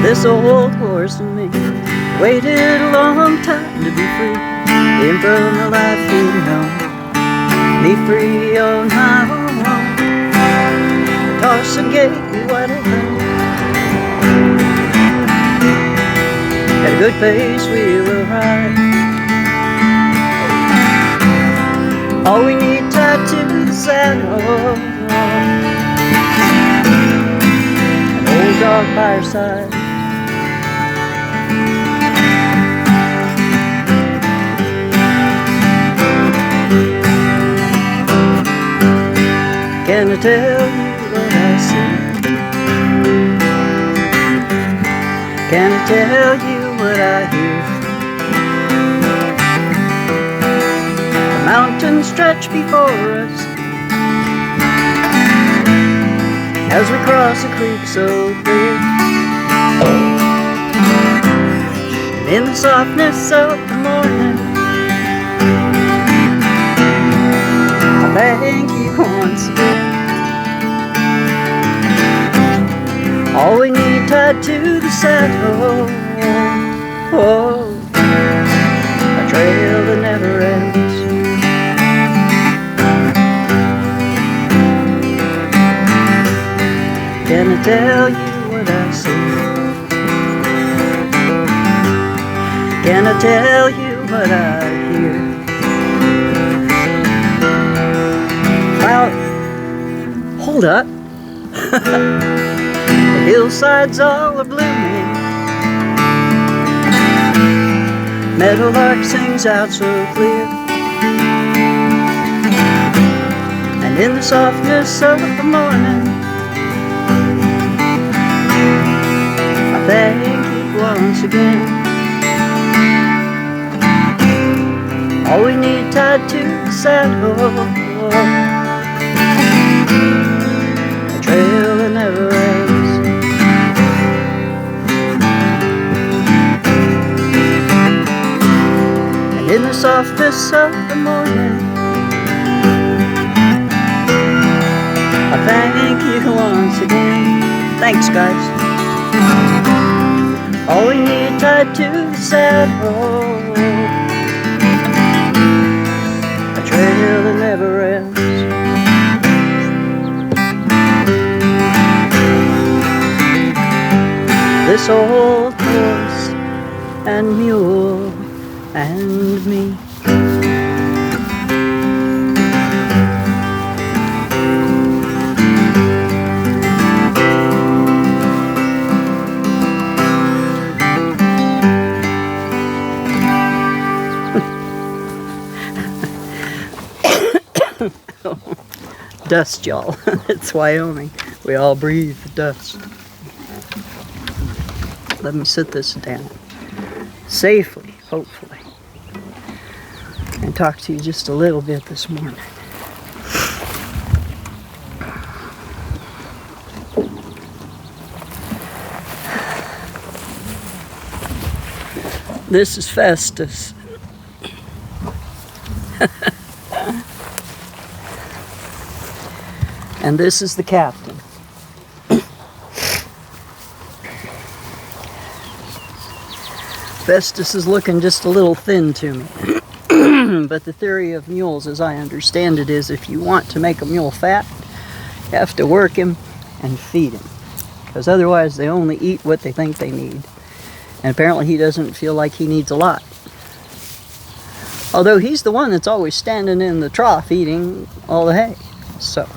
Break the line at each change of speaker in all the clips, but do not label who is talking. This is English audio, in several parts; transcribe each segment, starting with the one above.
This old horse and me waited a long time to be free. Came from the life we know, me free on my own. Toss and gave me what I know. At a good pace we will ride. All we need tied to the saddle. An old dog by our side. Can I tell you what I see? Can I tell you what I hear? The mountains stretch before us as we cross a creek so clear. And in the softness of the morning, I thank you once again. All we need tied to the saddle, oh, a trail that never ends. Can I tell you what I see? Can I tell you what I hear? Well, hold up. The hillsides all are blooming. Meadowlark sings out so clear. And in the softness of the morning, I thank you once again. All we need tied to the saddle, a trail that never ends. And in the softness of the morning, I thank you once again. Thanks, guys. All we need tied to the saddle, a trail that never ends. This old horse and mule and me. Dust, y'all. It's Wyoming. We all breathe dust. Let me sit this down safely, hopefully, and talk to you just a little bit this morning. This is Festus. And this is the captain. Festus is looking just a little thin to me. But the theory of mules, as I understand it, is if you want to make a mule fat, you have to work him and feed him. Because otherwise they only eat what they think they need. And apparently he doesn't feel like he needs a lot. Although he's the one that's always standing in the trough eating all the hay. So,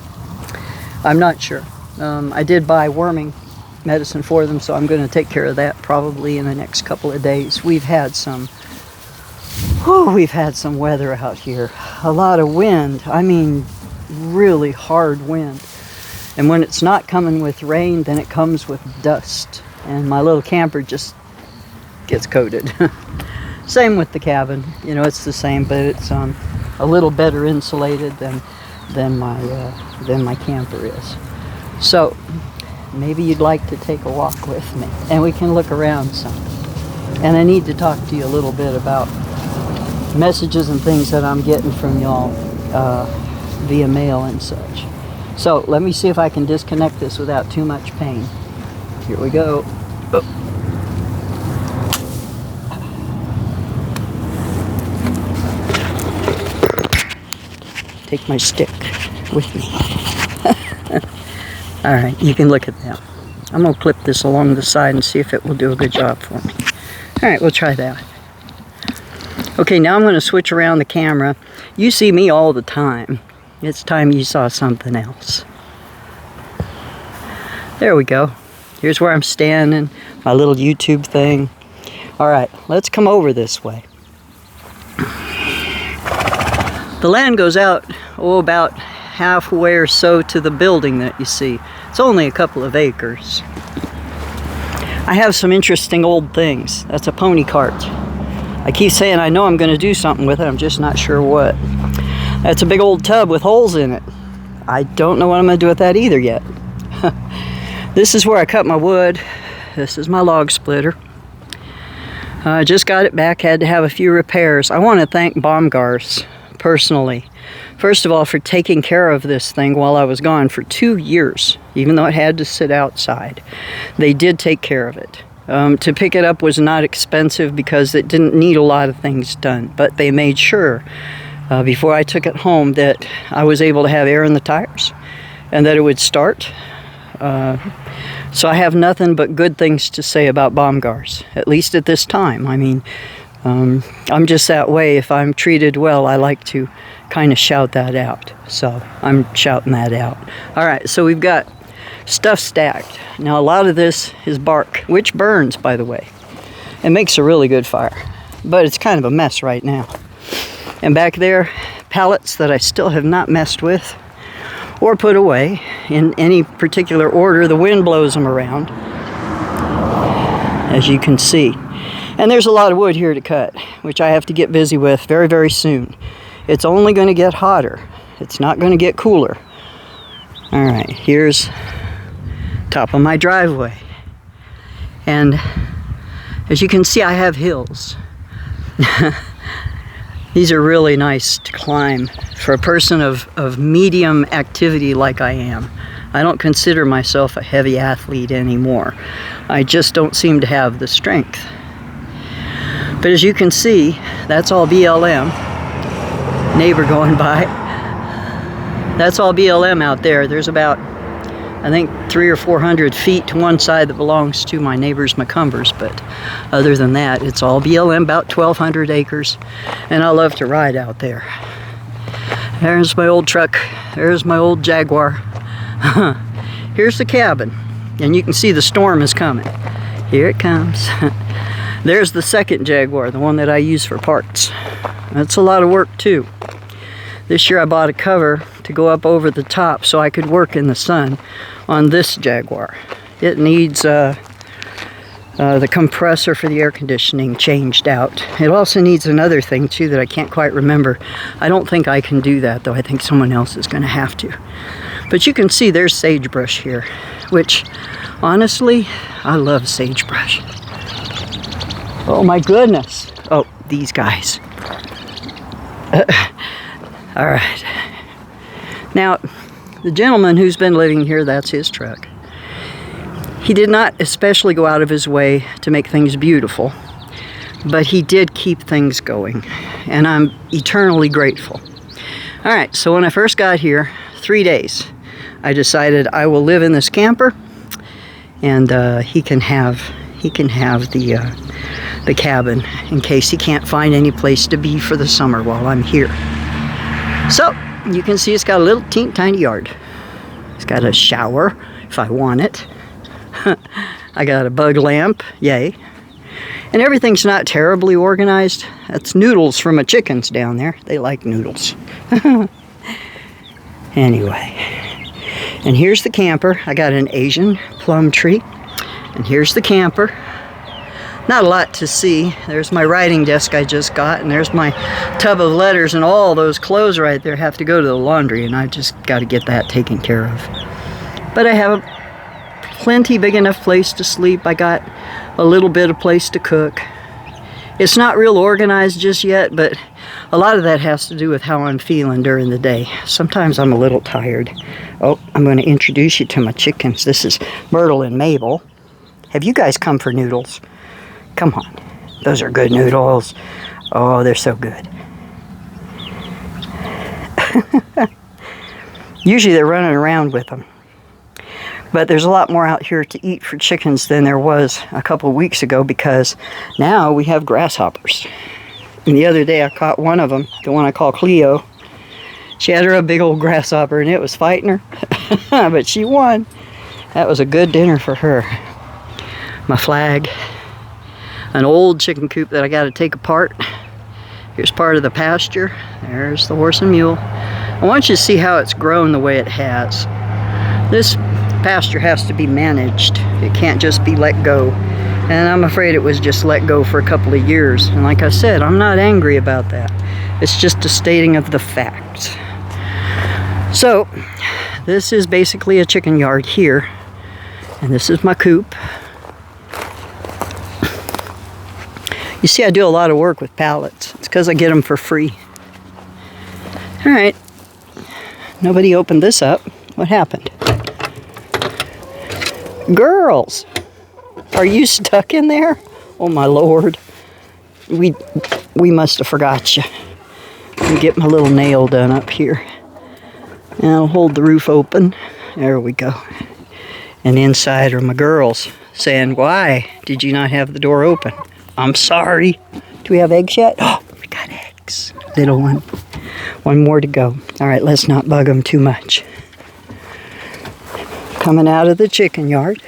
I'm not sure. I did buy worming medicine for them, so I'm going to take care of that probably in the next couple of days. We've had some weather out here. A lot of wind. I mean, really hard wind. And when it's not coming with rain, then it comes with dust. And my little camper just gets coated. Same with the cabin. You know, it's the same, but it's a little better insulated than my camper is. So maybe you'd like to take a walk with me and we can look around some. And I need to talk to you a little bit about messages and things that I'm getting from y'all via mail and such. So let me see if I can disconnect this without too much pain. Here we go. Oh. Take my stick with me. All right, you can look at that. I'm gonna clip this along the side and see if it will do a good job for me. All right, we'll try that. Okay, now I'm gonna switch around the camera. You see me all the time. It's time you saw something else. There we go. Here's where I'm standing, my little YouTube thing. All right, let's come over this way. The land goes out, about halfway or so to the building that you see. It's only a couple of acres. I have some interesting old things. That's a pony cart. I keep saying I know I'm going to do something with it, I'm just not sure what. That's a big old tub with holes in it. I don't know what I'm going to do with that either yet. This is where I cut my wood. This is my log splitter. I just got it back, had to have a few repairs. I want to thank Baumgars personally. First of all, for taking care of this thing while I was gone for 2 years, even though it had to sit outside. They did take care of it. To pick it up was not expensive because it didn't need a lot of things done, but they made sure before I took it home that I was able to have air in the tires and that it would start. So I have nothing but good things to say about Baumgars, at least at this time. I mean, I'm just that way. If I'm treated well, I like to kind of shout that out. So I'm shouting that out. All right, so we've got stuff stacked. Now a lot of this is bark, which burns, by the way. It makes a really good fire, but it's kind of a mess right now. And back there, pallets that I still have not messed with or put away in any particular order. The wind blows them around, as you can see. And there's a lot of wood here to cut, which I have to get busy with very, very soon. It's only going to get hotter. It's not going to get cooler. All right, here's top of my driveway. And as you can see, I have hills. These are really nice to climb for a person of medium activity like I am. I don't consider myself a heavy athlete anymore. I just don't seem to have the strength. But as you can see, that's all BLM. Neighbor going by. That's all BLM out there. There's about, I think, 300 or 400 feet to one side that belongs to my neighbor's McCumbers, but other than that, it's all BLM, about 1,200 acres, and I love to ride out there. There's my old truck. There's my old Jaguar. Here's the cabin, and you can see the storm is coming. Here it comes. There's the second Jaguar, the one that I use for parts. That's a lot of work too. This year I bought a cover to go up over the top so I could work in the sun on this Jaguar. It needs the compressor for the air conditioning changed out. It also needs another thing too that I can't quite remember. I don't think I can do that though. I think someone else is going to have to. But you can see there's sagebrush here, which honestly, I love sagebrush. Oh my goodness. Oh, these guys. All right. Now, the gentleman who's been living here, that's his truck. He did not especially go out of his way to make things beautiful, but he did keep things going, and I'm eternally grateful. All right, so when I first got here, 3 days, I decided I will live in this camper, and he can have the cabin in case he can't find any place to be for the summer while I'm here. So you can see it's got a little tiny yard. It's got a shower if I want it. I got a bug lamp, yay. And everything's not terribly organized. That's noodles from my chickens down there. They like noodles. Anyway, and here's the camper. I got an Asian plum tree. And here's the camper. Not a lot to see. There's my writing desk I just got, and there's my tub of letters, and all those clothes right there have to go to the laundry, and I just got to get that taken care of. But I have a plenty big enough place to sleep. I got a little bit of place to cook. It's not real organized just yet, but a lot of that has to do with how I'm feeling during the day. Sometimes I'm a little tired. Oh, I'm going to introduce you to my chickens. This is Myrtle and Mabel. Have you guys come for noodles? Come on. Those are good noodles. Oh, they're so good. Usually they're running around with them. But there's a lot more out here to eat for chickens than there was a couple of weeks ago, because now we have grasshoppers. And the other day I caught one of them, the one I call Cleo. She had her a big old grasshopper and it was fighting her, but she won. That was a good dinner for her. My flag, an old chicken coop that I got to take apart. Here's part of the pasture. There's the horse and mule. I want you to see how it's grown the way it has. This pasture has to be managed. It can't just be let go. And I'm afraid it was just let go for a couple of years. And like I said, I'm not angry about that. It's just a stating of the facts. So, this is basically a chicken yard here. And this is my coop. You see, I do a lot of work with pallets. It's because I get them for free. All right. Nobody opened this up. What happened? Girls, are you stuck in there? Oh my Lord. We must have forgot you. Let me get my little nail done up here. And I'll hold the roof open. There we go. And inside are my girls saying, why did you not have the door open? I'm sorry. Do we have eggs yet? Oh, we got eggs. Little one. One more to go. All right, let's not bug them too much. Coming out of the chicken yard.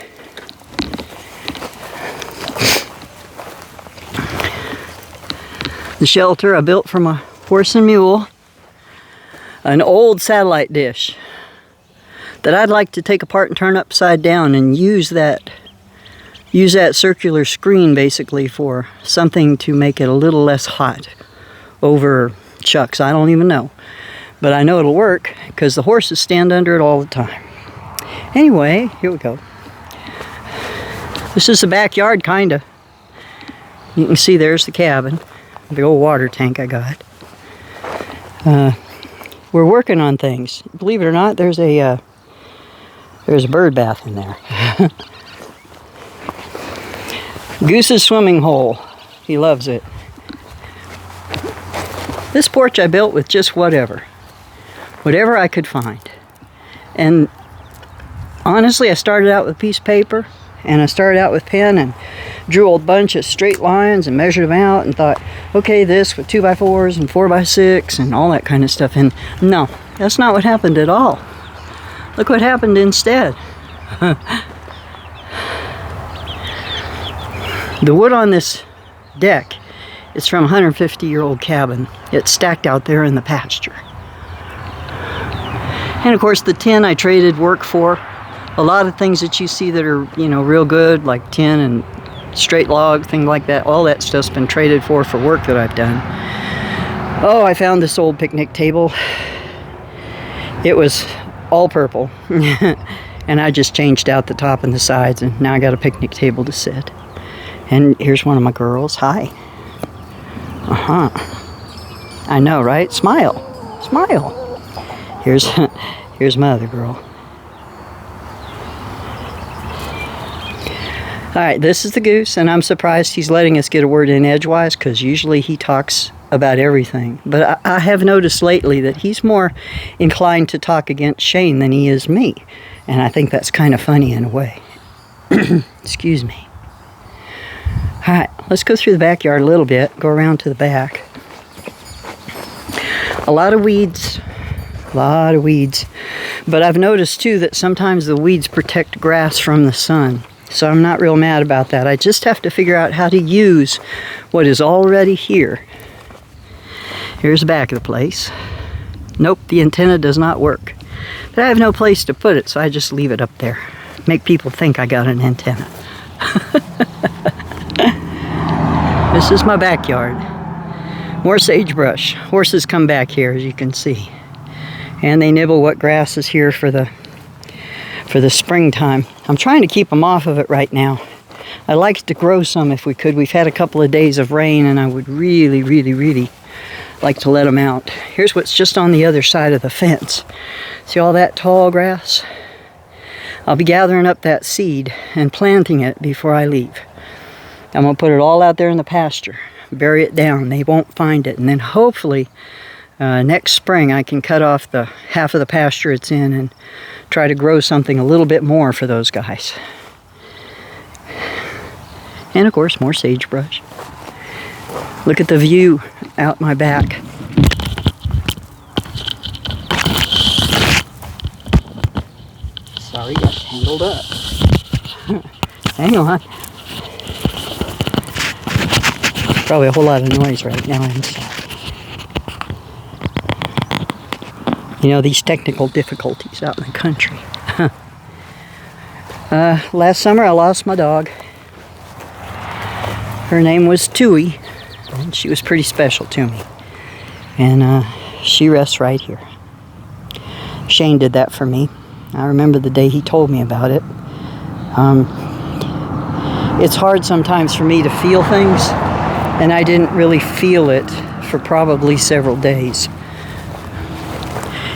The shelter I built for my horse and mule. An old satellite dish that I'd like to take apart and turn upside down and use that circular screen basically for something to make it a little less hot over shucks. I don't even know. But I know it'll work because the horses stand under it all the time. Anyway, here we go. This is the backyard, kinda. You can see there's the cabin. The old water tank I got. We're working on things. Believe it or not, there's a bird bath in there. Goose's swimming hole. He loves it. This porch I built with just whatever I could find. And honestly, I started out with a piece of paper, and I started out with pen and drew a bunch of straight lines and measured them out and thought, okay, this with 2x4s and 4x6 and all that kind of stuff. And no, that's not what happened at all. Look what happened instead. The wood on this deck is from a 150-year-old cabin. It's stacked out there in the pasture. And of course the tin I traded work for. A lot of things that you see that are, you know, real good, like tin and straight log, things like that, all that stuff's been traded for work that I've done. Oh, I found this old picnic table. It was all purple. And I just changed out the top and the sides, and now I got a picnic table to sit. And here's one of my girls. Hi. Uh-huh. I know, right? Smile. Smile. Here's my other girl. Alright, this is the goose, and I'm surprised he's letting us get a word in edgewise, because usually he talks about everything. But I have noticed lately that he's more inclined to talk against Shane than he is me. And I think that's kind of funny in a way. Excuse me. Alright, let's go through the backyard a little bit, go around to the back. A lot of weeds. A lot of weeds. But I've noticed too that sometimes the weeds protect grass from the sun. So I'm not real mad about that. I just have to figure out how to use what is already here. Here's the back of the place. Nope, the antenna does not work. But I have no place to put it, so I just leave it up there. Make people think I got an antenna. This is my backyard. More sagebrush. Horses come back here, as you can see. And they nibble what grass is here for the springtime. I'm trying to keep them off of it right now. I'd like to grow some if we could. We've had a couple of days of rain, and I would really, really, really like to let them out. Here's what's just on the other side of the fence. See all that tall grass? I'll be gathering up that seed and planting it before I leave. I'm going to put it all out there in the pasture, bury it down. They won't find it. And then hopefully next spring I can cut off the half of the pasture it's in and try to grow something a little bit more for those guys. And of course, more sagebrush. Look at the view out my back. Sorry, got tangled up. Hang on. Probably a whole lot of noise right now inside. You know, these technical difficulties out in the country. Last summer I lost my dog. Her name was Tui, and she was pretty special to me. And she rests right here. Shane did that for me. I remember the day he told me about it. It's hard sometimes for me to feel things, and I didn't really feel it for probably several days.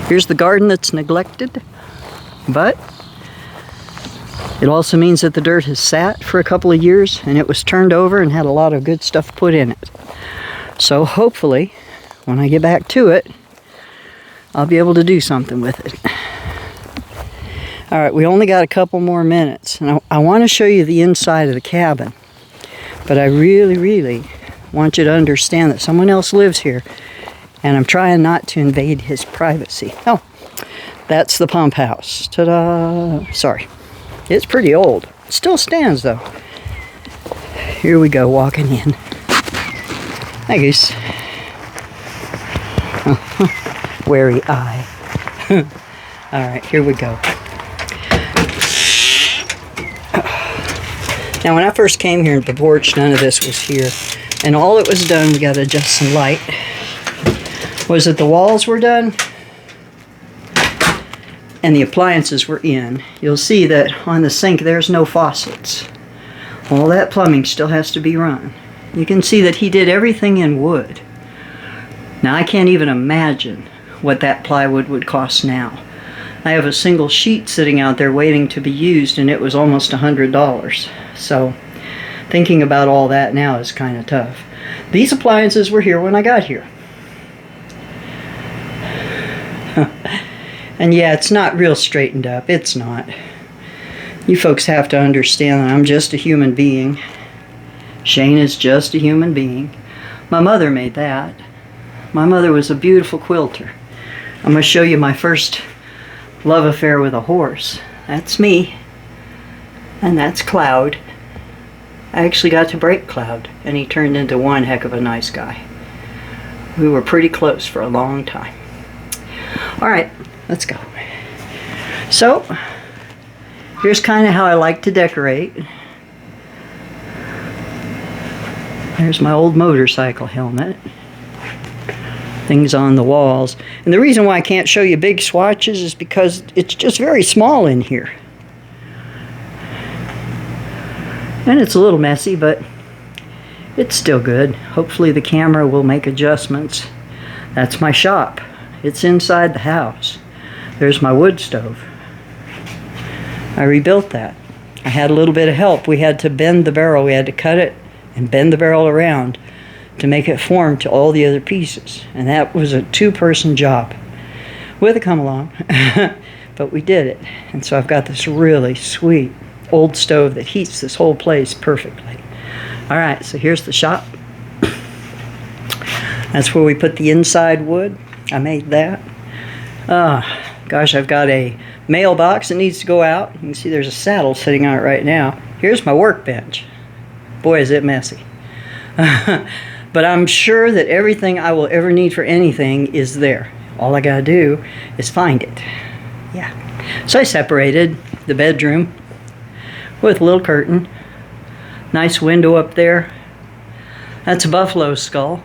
Here's the garden that's neglected, but it also means that the dirt has sat for a couple of years and it was turned over and had a lot of good stuff put in it. So hopefully, when I get back to it, I'll be able to do something with it. Alright, we only got a couple more minutes, and I want to show you the inside of the cabin. But I really, really want you to understand that someone else lives here, and I'm trying not to invade his privacy. Oh, that's the pump house. Ta-da! Sorry. It's pretty old. It still stands, though. Here we go, walking in. Hi, Goose. Wary eye. Alright, here we go. Now, when I first came here at the porch, none of this was here. And all that was done, we got to adjust some light, was that the walls were done and the appliances were in. You'll see that on the sink there's no faucets. All that plumbing still has to be run. You can see that he did everything in wood. Now I can't even imagine what that plywood would cost now. I have a single sheet sitting out there waiting to be used, and it was almost $100. So thinking about all that now is kind of tough. These appliances were here when I got here. And yeah, it's not real straightened up. It's not. You folks have to understand that I'm just a human being. Shane is just a human being. My mother made that. My mother was a beautiful quilter. I'm going to show you my first love affair with a horse. That's me. And that's Cloud. I actually got to break Cloud, and he turned into one heck of a nice guy. We were pretty close for a long time. Alright, let's go. So, here's kind of how I like to decorate. There's my old motorcycle helmet. Things on the walls. And the reason why I can't show you big swatches is because it's just very small in here. And it's a little messy, but it's still good. Hopefully the camera will make adjustments. That's my shop. It's inside the house. There's my wood stove. I rebuilt that. I had a little bit of help. We had to bend the barrel. We had to cut it and bend the barrel around to make it form to all the other pieces. And that was a two-person job with a come-along. But we did it. And so I've got this really sweet old stove that heats this whole place perfectly. Alright, so here's the shop. That's where we put the inside wood. I made that. Gosh, I've got a mailbox that needs to go out. You can see there's a saddle sitting on it right now. Here's my workbench. Boy, is it messy. But I'm sure that everything I will ever need for anything is there. All I gotta do is find it. Yeah. So I separated the bedroom with a little curtain. Nice window up there. That's a buffalo skull.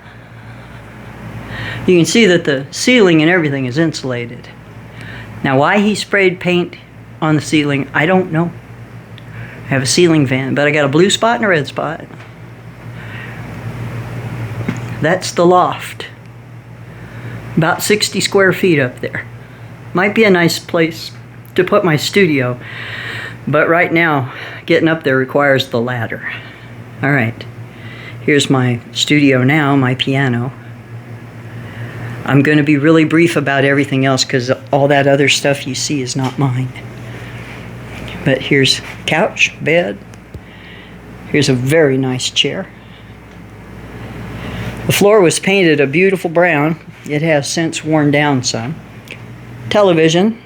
You can see that the ceiling and everything is insulated. Now why he sprayed paint on the ceiling, I don't know. I have a ceiling fan, but I got a blue spot and a red spot. That's the loft. About 60 square feet up there. Might be a nice place to put my studio, but right now, getting up there requires the ladder. All right, here's my studio now, my piano. I'm going to be really brief about everything else because all that other stuff you see is not mine. But here's couch, bed. Here's a very nice chair. The floor was painted a beautiful brown. It has since worn down some. Television.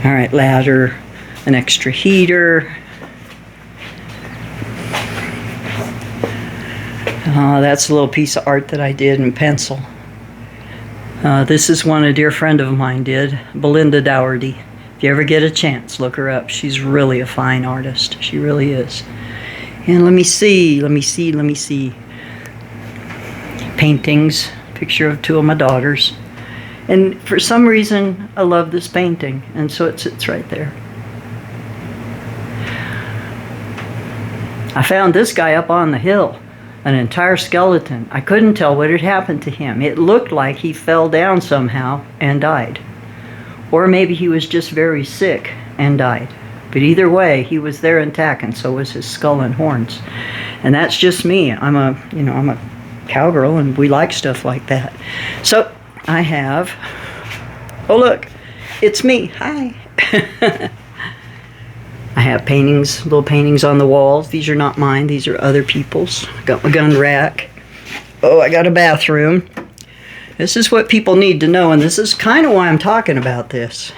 All right, ladder, an extra heater. That's a little piece of art that I did in pencil. This is one a dear friend of mine did, Belinda Dougherty. If you ever get a chance, look her up. She's really a fine artist. She really is. And let me see. Paintings, picture of two of my daughters. And for some reason, I love this painting, and so it sits right there. I found this guy up on the hill, an entire skeleton. I couldn't tell what had happened to him. It looked like he fell down somehow and died. Or maybe he was just very sick and died. But either way, he was there intact, and so was his skull and horns. And that's just me. I'm a cowgirl, and we like stuff like that. So I have, oh look, it's me, hi. I have paintings, little paintings on the walls. These are not mine, these are other people's. I got my gun rack. Oh, I got a bathroom. This is what people need to know, and this is kind of why I'm talking about this.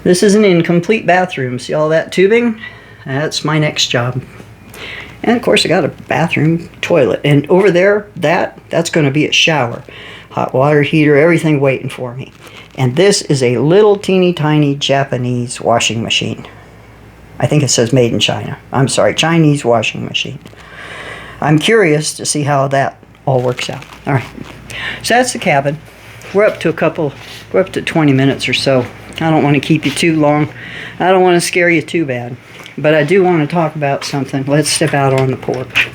This is an incomplete bathroom. See all that tubing? That's my next job. And of course I got a bathroom toilet. And over there, that's going to be a shower. Hot water heater, everything waiting for me. And this is a little teeny tiny Japanese washing machine. I think it says made in China. I'm sorry, Chinese washing machine. I'm curious to see how that all works out. All right, so that's the cabin. We're up to 20 minutes or so. I don't want to keep you too long. I don't want to scare you too bad. But I do want to talk about something. Let's step out on the porch.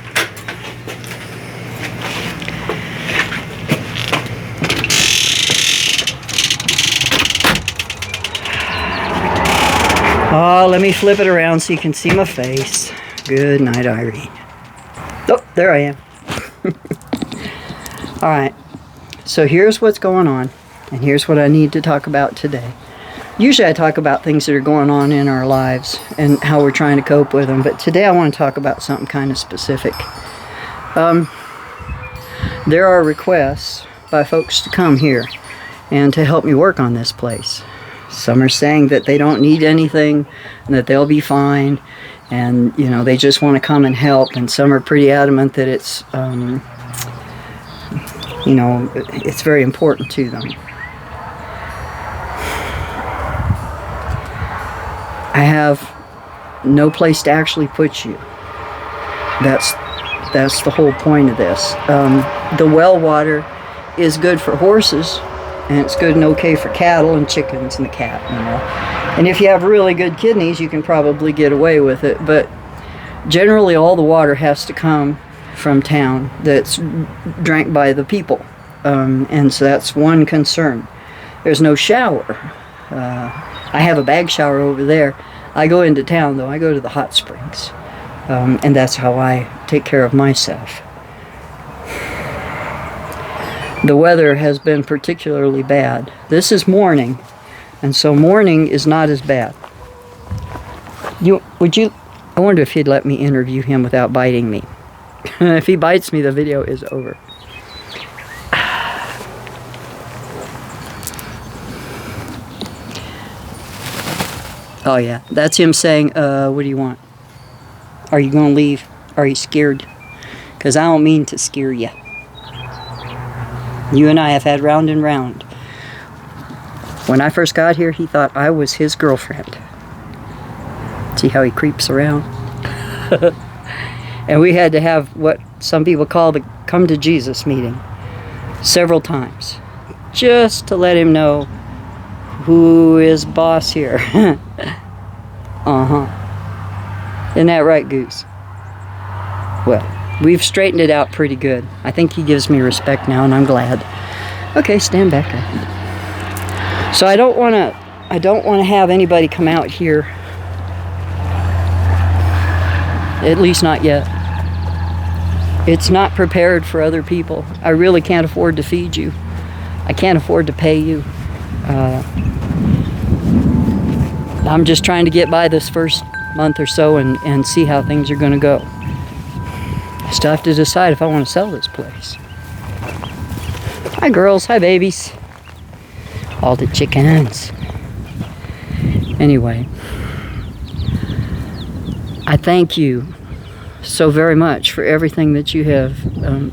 Oh, let me flip it around so you can see my face. Good night, Irene. Oh, there I am. All right, so here's what's going on, and here's what I need to talk about today. Usually I talk about things that are going on in our lives and how we're trying to cope with them, but today I want to talk about something kind of specific. There are requests by folks to come here and to help me work on this place. Some are saying that they don't need anything and that they'll be fine, and you know, they just want to come and help, and some are pretty adamant that it's you know, it's very important to them. I have no place to actually put you. That's the whole point of this. The well water is good for horses, and it's good and okay for cattle and chickens and the cat and all. And if you have really good kidneys, you can probably get away with it. But generally, all the water has to come from town that's drank by the people, and so that's one concern. There's no shower. I have a bag shower over there. I go into town though. I go to the hot springs, and that's how I take care of myself. The weather has been particularly bad. This is morning, and so morning is not as bad. I wonder if he'd let me interview him without biting me. If he bites me, the video is over. Oh yeah, that's him saying, what do you want? Are you going to leave? Are you scared? Because I don't mean to scare you. You and I have had round and round. When I first got here, he thought I was his girlfriend. See how he creeps around? And we had to have what some people call the come to Jesus meeting several times, just to let him know who is boss here. Uh-huh. Isn't that right, Goose? Well, we've straightened it out pretty good. I think he gives me respect now, and I'm glad. Okay, stand back up. So I don't want to have anybody come out here. At least not yet. It's not prepared for other people. I really can't afford to feed you. I can't afford to pay you. I'm just trying to get by this first month or so and see how things are going to go. I still have to decide if I want to sell this place. Hi girls, hi babies. All the chickens. Anyway, I thank you so very much for everything that you have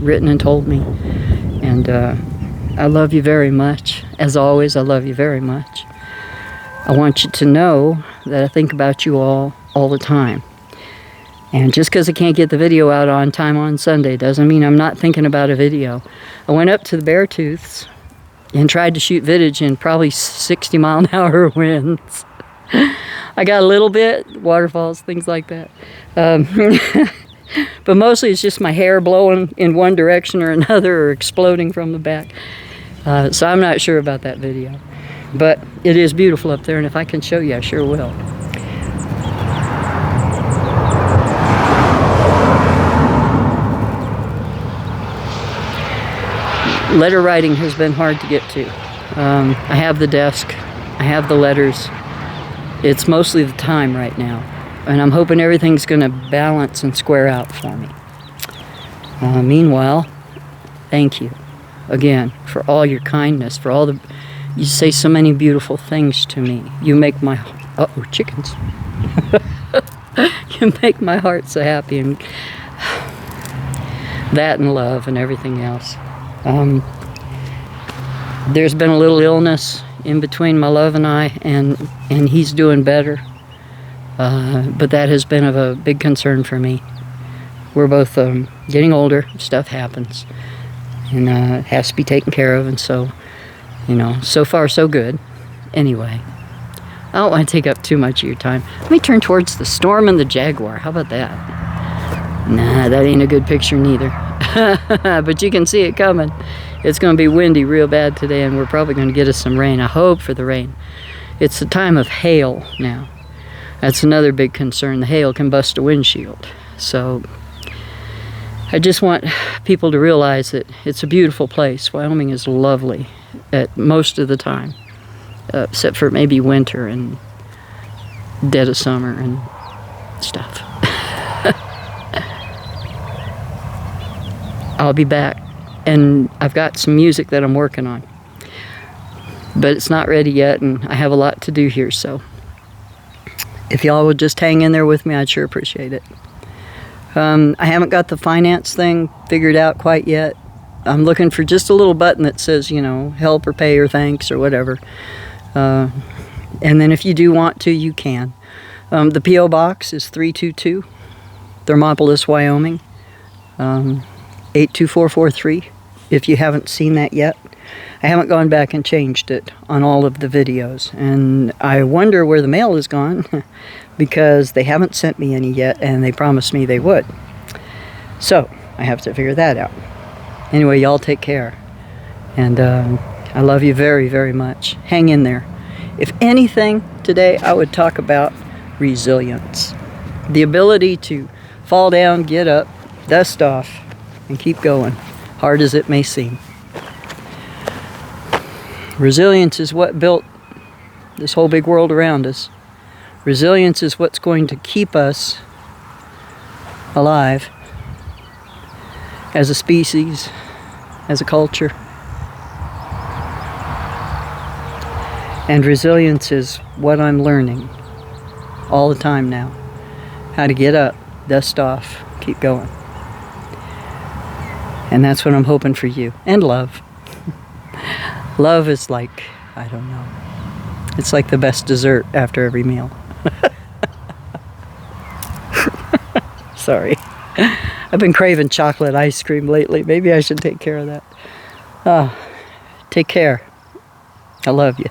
written and told me. And I love you very much. As always, I love you very much. I want you to know that I think about you all the time. And just because I can't get the video out on time on Sunday doesn't mean I'm not thinking about a video. I went up to the Beartooths and tried to shoot footage in probably 60-mile-an-hour winds. I got a little bit, waterfalls, things like that. But mostly it's just my hair blowing in one direction or another or exploding from the back. So I'm not sure about that video. But it is beautiful up there, and if I can show you, I sure will. Letter writing has been hard to get to. I have the desk, I have the letters. It's mostly the time right now, and I'm hoping everything's going to balance and square out for me. Meanwhile, thank you again for all your kindness, for all the... You say so many beautiful things to me. You make my... Uh-oh, chickens. You make my heart so happy, and that and love and everything else. There's been a little illness in between my love and I, and he's doing better. But that has been of a big concern for me. We're both getting older. Stuff happens, and it has to be taken care of, and so... You know, so far so good. Anyway, I don't want to take up too much of your time. Let me turn towards the storm and the jaguar. How about that? Nah, that ain't a good picture neither. But you can see it coming. It's going to be windy real bad today, and we're probably going to get us some rain. I hope for the rain. It's the time of hail now. That's another big concern. The hail can bust a windshield. So I just want people to realize that it's a beautiful place. Wyoming is lovely at most of the time, except for maybe winter and dead of summer and stuff. I'll be back, and I've got some music that I'm working on, but it's not ready yet, and I have a lot to do here, so if y'all would just hang in there with me, I'd sure appreciate it. I haven't got the finance thing figured out quite yet. I'm looking for just a little button that says, you know, help or pay or thanks or whatever. And then if you do want to, you can. The P.O. Box is 322, Thermopolis, Wyoming, 82443, if you haven't seen that yet. I haven't gone back and changed it on all of the videos. And I wonder where the mail has gone because they haven't sent me any yet, and they promised me they would. So I have to figure that out. Anyway, y'all take care. And I love you very, very much. Hang in there. If anything, today I would talk about resilience. The ability to fall down, get up, dust off, and keep going, hard as it may seem. Resilience is what built this whole big world around us. Resilience is what's going to keep us alive as a species, as a culture. And resilience is what I'm learning all the time now. How to get up, dust off, keep going. And that's what I'm hoping for you. And love. Love is like, I don't know. It's like the best dessert after every meal. Sorry. I've been craving chocolate ice cream lately. Maybe I should take care of that. Take care. I love you.